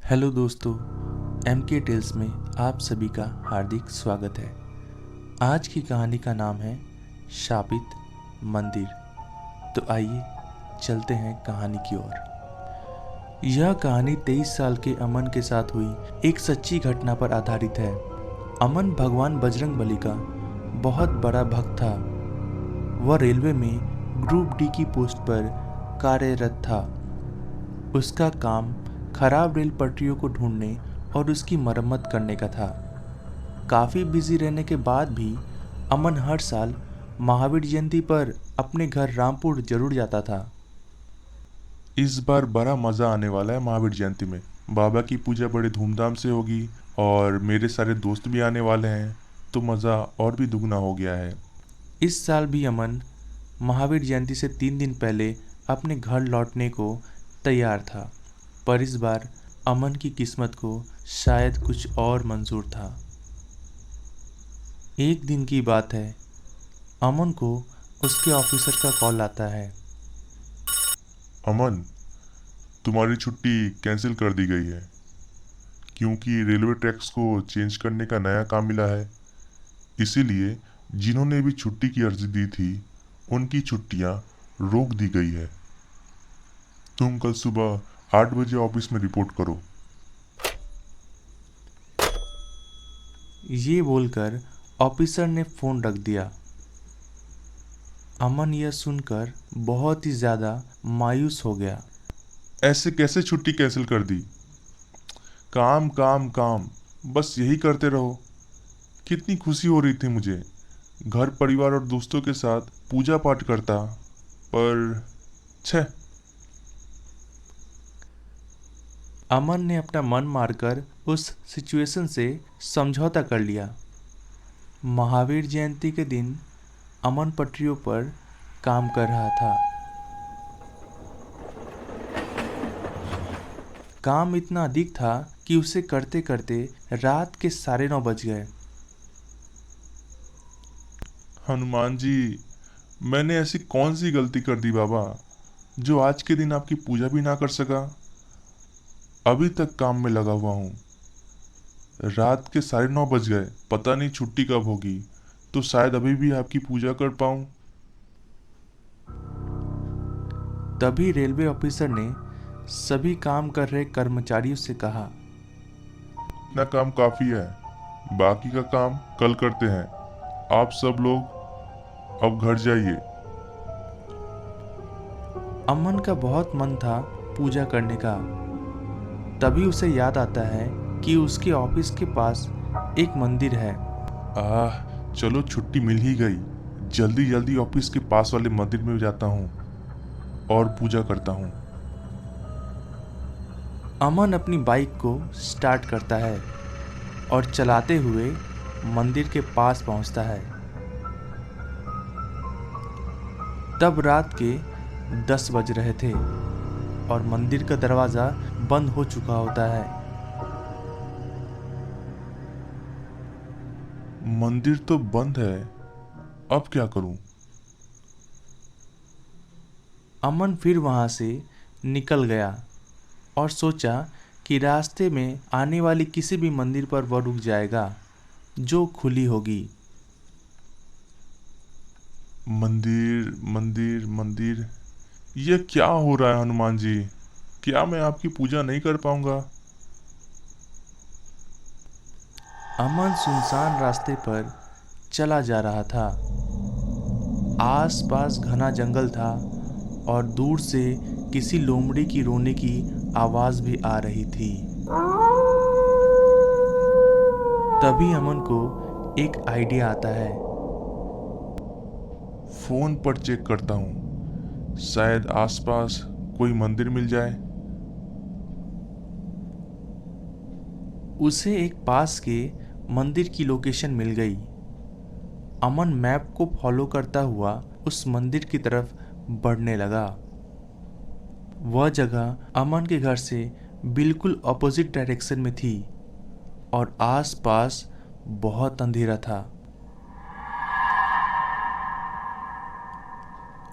Hello दोस्तों, M के tales में आप सभी का हार्दिक स्वागत है। आज की कहानी का नाम है शापित मंदिर। तो आइए चलते हैं कहानी की ओर। यह कहानी 23 साल के अमन के साथ हुई एक सच्ची घटना पर आधारित है। अमन भगवान बजरंगबली का बहुत बड़ा भक्त था। वह रेलवे में ग्रुप डी की पोस्ट पर कार्यरत था। उसका काम खराब रेल पटरियों को ढूंढने और उसकी मरम्मत करने का था। काफ़ी बिजी रहने के बाद भी अमन हर साल महावीर जयंती पर अपने घर रामपुर जरूर जाता था। इस बार बड़ा मज़ा आने वाला है महावीर जयंती में। बाबा की पूजा बड़े धूमधाम से होगी और मेरे सारे दोस्त भी आने वाले हैं, तो मज़ा और भी दुगना हो गया है। इस साल भी अमन महावीर जयंती से 3 दिन पहले अपने घर लौटने को तैयार था, पर इस बार अमन की किस्मत को शायद कुछ और मंजूर था। एक दिन की बात है, अमन को उसके ऑफिसर का कॉल आता है। अमन, तुम्हारी छुट्टी कैंसिल कर दी गई है क्योंकि रेलवे ट्रैक्स को चेंज करने का नया काम मिला है। इसीलिए जिन्होंने भी छुट्टी की अर्जी दी थी उनकी छुट्टियां रोक दी गई है। तुम कल सुबह 8 बजे ऑफिस में रिपोर्ट करो। ये बोलकर ऑफिसर ने फ़ोन रख दिया। अमन यह सुनकर बहुत ही ज़्यादा मायूस हो गया। ऐसे कैसे छुट्टी कैंसिल कर दी? काम काम काम, बस यही करते रहो। कितनी खुशी हो रही थी मुझे, घर परिवार और दोस्तों के साथ पूजा पाठ करता, पर छः। अमन ने अपना मन मारकर उस सिचुएशन से समझौता कर लिया। महावीर जयंती के दिन अमन पटरियों पर काम कर रहा था। काम इतना अधिक था कि उसे करते करते रात के 9:30 बज गए। हनुमान जी, मैंने ऐसी कौन सी गलती कर दी बाबा, जो आज के दिन आपकी पूजा भी ना कर सका। अभी तक काम में लगा हुआ हूँ। रात के 9:30 बज गए, पता नहीं छुट्टी कब होगी, तो शायद अभी भी आपकी पूजा कर पाऊँ। तभी रेलवे ऑफिसर ने सभी काम कर रहे कर्मचारियों से कहा, इतना काम काफ़ी है, बाकी का काम कल करते हैं। आप सब लोग अब घर जाइए। अमन का बहुत मन था पूजा करने का। तभी उसे याद आता है कि उसके ऑफिस के पास एक मंदिर है। आह, चलो छुट्टी मिल ही गई। जल्दी जल्दी ऑफिस के पास वाले मंदिर में जाता हूँ और पूजा करता हूँ। अमन अपनी बाइक को स्टार्ट करता है और चलाते हुए मंदिर के पास पहुंचता है। तब रात के 10 बज रहे थे और मंदिर का दरवाज़ा बंद हो चुका होता है। मंदिर तो बंद है, अब क्या करूँ? अमन फिर वहां से निकल गया और सोचा कि रास्ते में आने वाली किसी भी मंदिर पर वह रुक जाएगा जो खुली होगी। मंदिर मंदिर मंदिर, ये क्या हो रहा है हनुमान जी? क्या मैं आपकी पूजा नहीं कर पाऊंगा? अमन सुनसान रास्ते पर चला जा रहा था। आसपास घना जंगल था और दूर से किसी लोमड़ी की रोने की आवाज भी आ रही थी। तभी अमन को एक आइडिया आता है। फोन पर चेक करता हूँ, शायद आसपास कोई मंदिर मिल जाए। उसे एक पास के मंदिर की लोकेशन मिल गई। अमन मैप को फॉलो करता हुआ उस मंदिर की तरफ बढ़ने लगा। वह जगह अमन के घर से बिल्कुल अपोजिट डायरेक्शन में थी और आसपास बहुत अंधेरा था।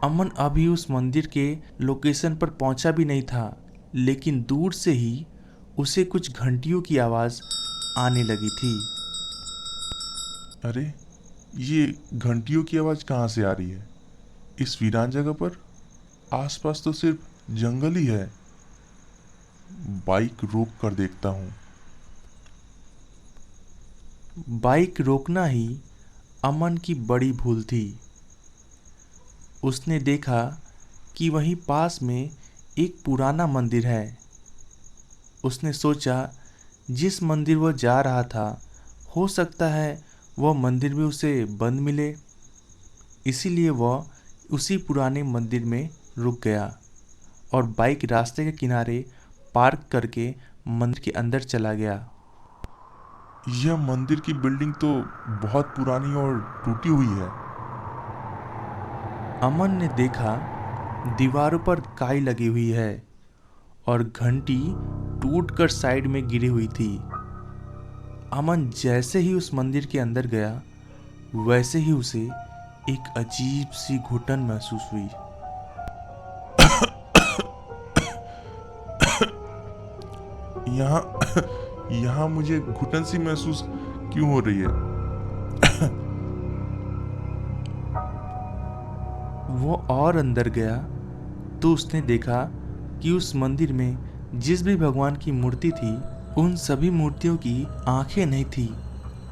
अमन अभी उस मंदिर के लोकेशन पर पहुंचा भी नहीं था, लेकिन दूर से ही उसे कुछ घंटियों की आवाज़ आने लगी थी। अरे, ये घंटियों की आवाज़ कहाँ से आ रही है इस वीरान जगह पर? आसपास तो सिर्फ जंगल ही है। बाइक रोक कर देखता हूँ। बाइक रोकना ही अमन की बड़ी भूल थी। उसने देखा कि वहीं पास में एक पुराना मंदिर है। उसने सोचा जिस मंदिर वह जा रहा था हो सकता है वह मंदिर भी उसे बंद मिले। इसीलिए वह उसी पुराने मंदिर में रुक गया और बाइक रास्ते के किनारे पार्क करके मंदिर के अंदर चला गया। यह मंदिर की बिल्डिंग तो बहुत पुरानी और टूटी हुई है। अमन ने देखा दीवारों पर काई लगी हुई है और घंटी टूटकर साइड में गिरी हुई थी। अमन जैसे ही उस मंदिर के अंदर गया वैसे ही उसे एक अजीब सी घुटन महसूस हुई। यहाँ यहाँ मुझे घुटन सी महसूस क्यों हो रही है? वो और अंदर गया तो उसने देखा कि उस मंदिर में जिस भी भगवान की मूर्ति थी उन सभी मूर्तियों की आंखें नहीं थी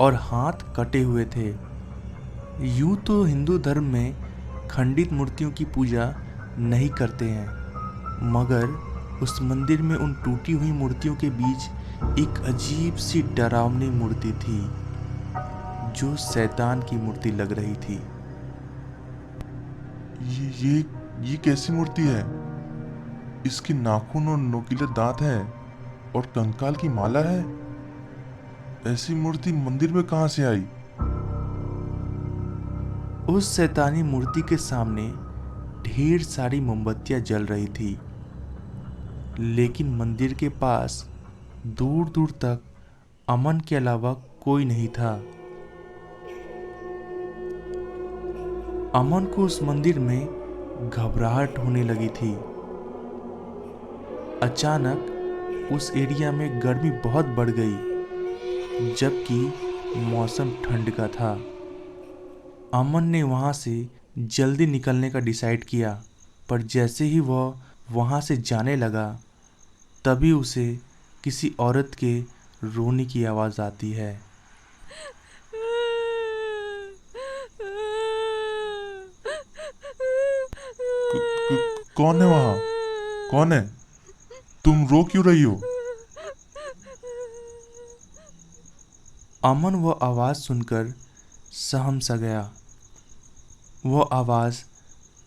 और हाथ कटे हुए थे। यूं तो हिंदू धर्म में खंडित मूर्तियों की पूजा नहीं करते हैं, मगर उस मंदिर में उन टूटी हुई मूर्तियों के बीच एक अजीब सी डरावनी मूर्ति थी जो शैतान की मूर्ति लग रही थी। ये कैसी मूर्ति है? इसके नाखून और नोकीले दांत हैं और कंकाल की माला है। ऐसी मूर्ति मंदिर में कहाँ से आई? उस शैतानी मूर्ति के सामने ढेर सारी मोमबत्तियां जल रही थी, लेकिन मंदिर के पास दूर दूर तक अमन के अलावा कोई नहीं था। अमन को उस मंदिर में घबराहट होने लगी थी। अचानक उस एरिया में गर्मी बहुत बढ़ गई, जबकि मौसम ठंड का था। अमन ने वहां से जल्दी निकलने का डिसाइड किया, पर जैसे ही वह वहां से जाने लगा तभी उसे किसी औरत के रोने की आवाज़ आती है। कौन है वहाँ? कौन है? तुम रो क्यों रही हो? अमन वह आवाज़ सुनकर सहम सा गया। वह आवाज़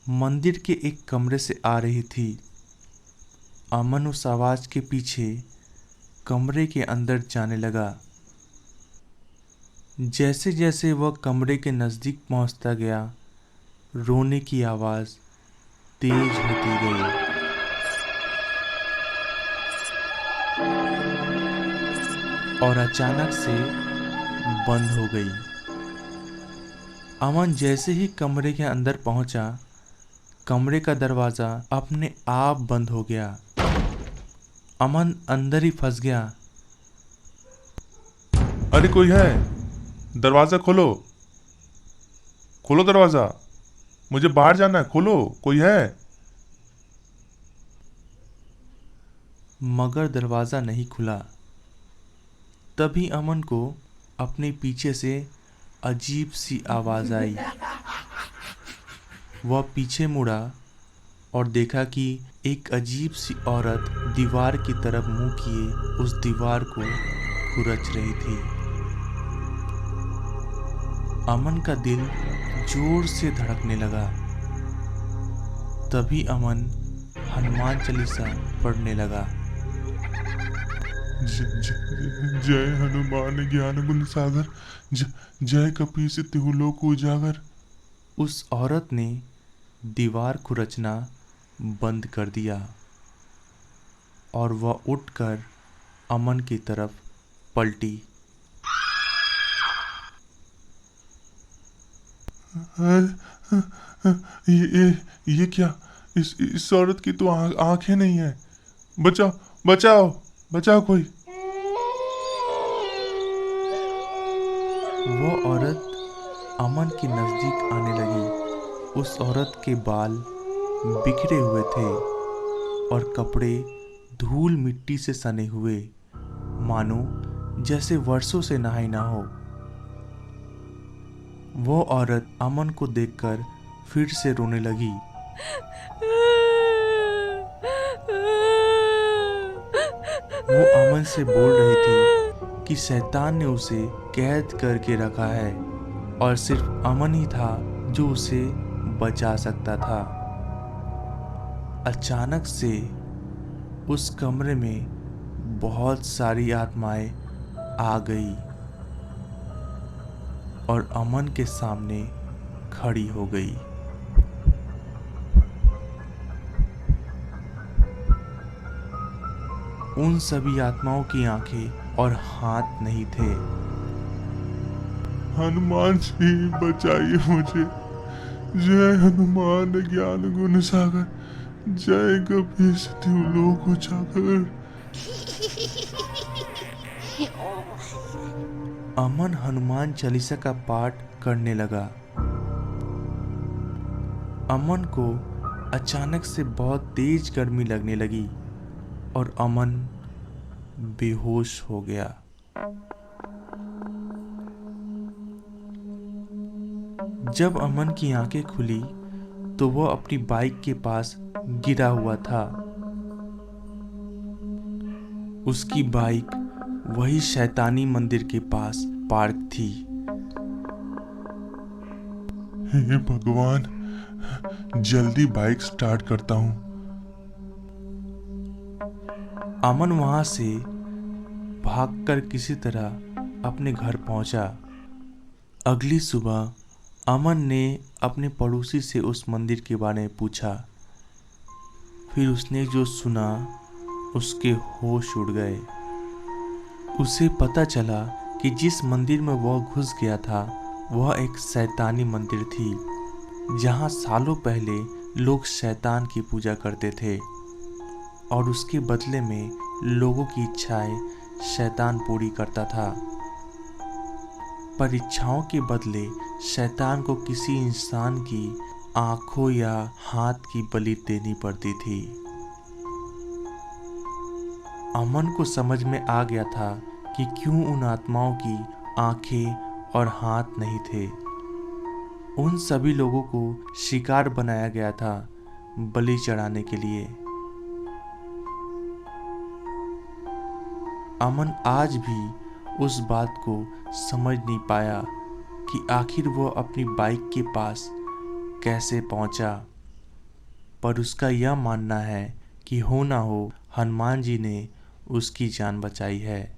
मंदिर के एक कमरे से आ रही थी। अमन उस आवाज़ के पीछे कमरे के अंदर जाने लगा। जैसे जैसे वह कमरे के नज़दीक पहुंचता गया, रोने की आवाज़ तेज होती गई और अचानक से बंद हो गई। अमन जैसे ही कमरे के अंदर पहुंचा, कमरे का दरवाज़ा अपने आप बंद हो गया। अमन अंदर ही फंस गया। अरे, कोई है? दरवाजा खोलो। खोलो दरवाजा। मुझे बाहर जाना है, खोलो। कोई है? मगर दरवाज़ा नहीं खुला। तभी अमन को अपने पीछे से अजीब सी आवाज़ आई। वह पीछे मुड़ा और देखा कि एक अजीब सी औरत दीवार की तरफ मुंह किए उस दीवार को खुरच रही थी। अमन का दिल जोर से धड़कने लगा। तभी अमन हनुमान चालीसा पढ़ने लगा। जय हनुमान ज्ञान गुण सागर, जय कपीस तिहु लोक उजागर। उस औरत ने दीवार खुरचना बंद कर दिया और वह उठकर अमन की तरफ पलटी। ये क्या? इस औरत की तो आंखें नहीं है। बचाओ, बचाओ, बचाओ कोई। वो औरत अमन के नज़दीक आने लगी। उस औरत के बाल बिखरे हुए थे और कपड़े धूल मिट्टी से सने हुए, मानो जैसे वर्षों से नहाई ना हो। वो औरत अमन को देखकर फिर से रोने लगी। वो अमन से बोल रही थी कि शैतान ने उसे कैद करके रखा है और सिर्फ अमन ही था जो उसे बचा सकता था। अचानक से उस कमरे में बहुत सारी आत्माएं आ गई और अमन के सामने खड़ी हो गई। उन सभी आत्माओं की आंखें और हाथ नहीं थे। हनुमान जी बचाइए मुझे। जय हनुमान ज्ञान गुण सागर, जय कपीस तिहु लोक उजागर। अमन हनुमान चालीसा का पाठ करने लगा। अमन को अचानक से बहुत तेज गर्मी लगने लगी और अमन बेहोश हो गया। जब अमन की आंखें खुली तो वह अपनी बाइक के पास गिरा हुआ था। उसकी बाइक वही शैतानी मंदिर के पास पार्क थी। हे भगवान, जल्दी बाइक स्टार्ट करता हूँ। अमन वहां से भागकर किसी तरह अपने घर पहुंचा। अगली सुबह अमन ने अपने पड़ोसी से उस मंदिर के बारे में पूछा। फिर उसने जो सुना उसके होश उड़ गए। उसे पता चला कि जिस मंदिर में वह घुस गया था वह एक शैतानी मंदिर थी, जहां सालों पहले लोग शैतान की पूजा करते थे और उसके बदले में लोगों की इच्छाएं शैतान पूरी करता था। पर इच्छाओं के बदले शैतान को किसी इंसान की आंखों या हाथ की बलि देनी पड़ती थी। अमन को समझ में आ गया था कि क्यों उन आत्माओं की आंखें और हाथ नहीं थे। उन सभी लोगों को शिकार बनाया गया था बलि चढ़ाने के लिए। अमन आज भी उस बात को समझ नहीं पाया कि आखिर वो अपनी बाइक के पास कैसे पहुंचा। पर उसका यह मानना है कि हो ना हो हनुमान जी ने उसकी जान बचाई है।